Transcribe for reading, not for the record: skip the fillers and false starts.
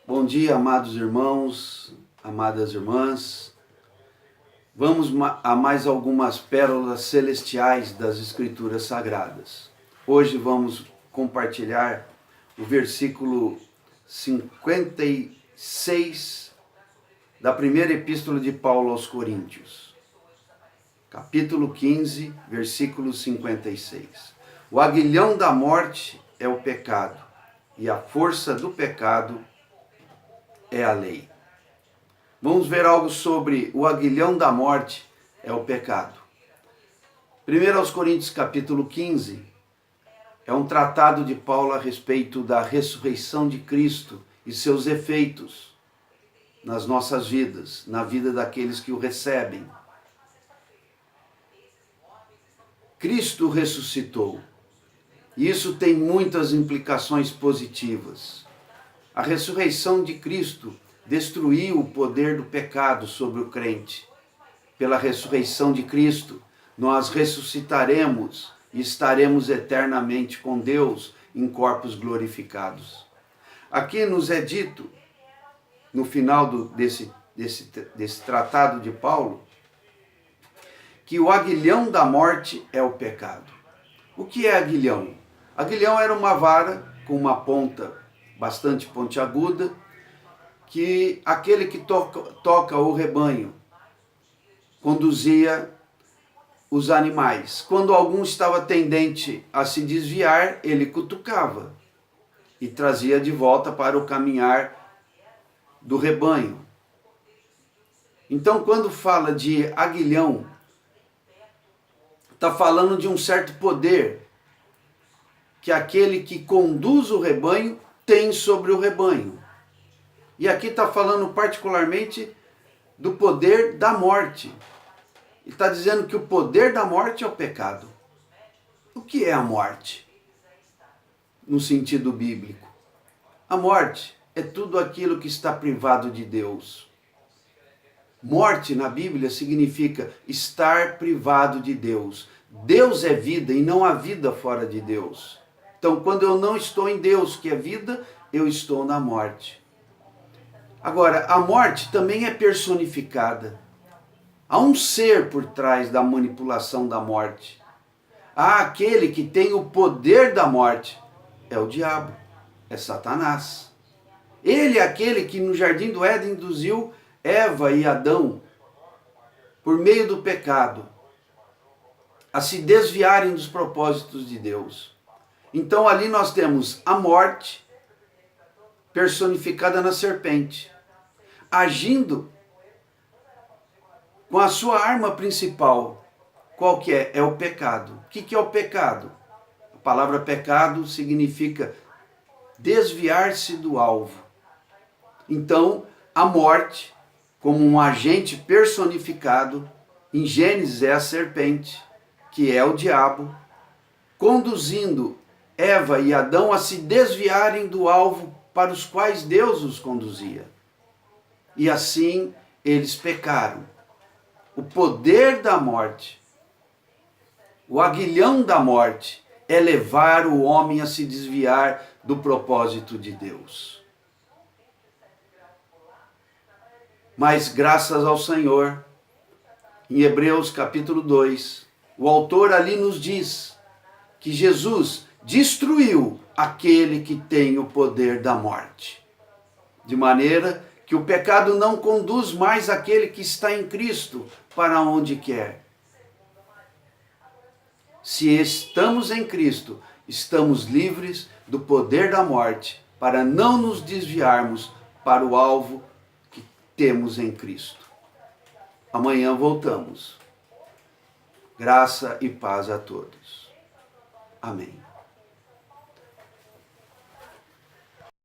Bom dia, amados irmãos, amadas irmãs. Vamos a mais algumas pérolas celestiais das Escrituras Sagradas. Hoje vamos compartilhar o versículo 56 da primeira epístola de Paulo aos Coríntios. Capítulo 15, versículo 56. O aguilhão da morte é o pecado, e a força do pecado é a lei. Vamos ver algo sobre o aguilhão da morte é o pecado. 1 aos Coríntios capítulo 15 é um tratado de Paulo a respeito da ressurreição de Cristo e seus efeitos nas nossas vidas, na vida daqueles que o recebem. Cristo ressuscitou. E isso tem muitas implicações positivas. A ressurreição de Cristo destruiu o poder do pecado sobre o crente. Pela ressurreição de Cristo, nós ressuscitaremos e estaremos eternamente com Deus em corpos glorificados. Aqui nos é dito, no final desse tratado de Paulo, que o aguilhão da morte é o pecado. O que é aguilhão? Aguilhão era uma vara com uma ponta bastante pontiaguda, que aquele que toca o rebanho conduzia os animais. Quando algum estava tendente a se desviar, ele cutucava e trazia de volta para o caminhar do rebanho. Então, quando fala de aguilhão, está falando de um certo poder que aquele que conduz o rebanho tem sobre o rebanho. E aqui está falando particularmente do poder da morte. Ele está dizendo que o poder da morte é o pecado. O que é a morte? No sentido bíblico. A morte é tudo aquilo que está privado de Deus. Morte na Bíblia significa estar privado de Deus. Deus é vida e não há vida fora de Deus. Então, quando eu não estou em Deus, que é vida, eu estou na morte. Agora, a morte também é personificada. Há um ser por trás da manipulação da morte. Há aquele que tem o poder da morte. É o diabo, é Satanás. Ele é aquele que no Jardim do Éden induziu Eva e Adão, por meio do pecado, a se desviarem dos propósitos de Deus. Então ali nós temos a morte personificada na serpente, agindo com a sua arma principal. Qual que é? É o pecado. O que é o pecado? A palavra pecado significa desviar-se do alvo. Então, a morte, como um agente personificado, em Gênesis é a serpente, que é o diabo, conduzindo Eva e Adão a se desviarem do alvo para os quais Deus os conduzia. E assim eles pecaram. O poder da morte, o aguilhão da morte, é levar o homem a se desviar do propósito de Deus. Mas graças ao Senhor, em Hebreus capítulo 2, o autor ali nos diz que Jesus destruiu aquele que tem o poder da morte. De maneira que o pecado não conduz mais aquele que está em Cristo para onde quer. Se estamos em Cristo, estamos livres do poder da morte para não nos desviarmos para o alvo que temos em Cristo. Amanhã voltamos. Graça e paz a todos. Amém.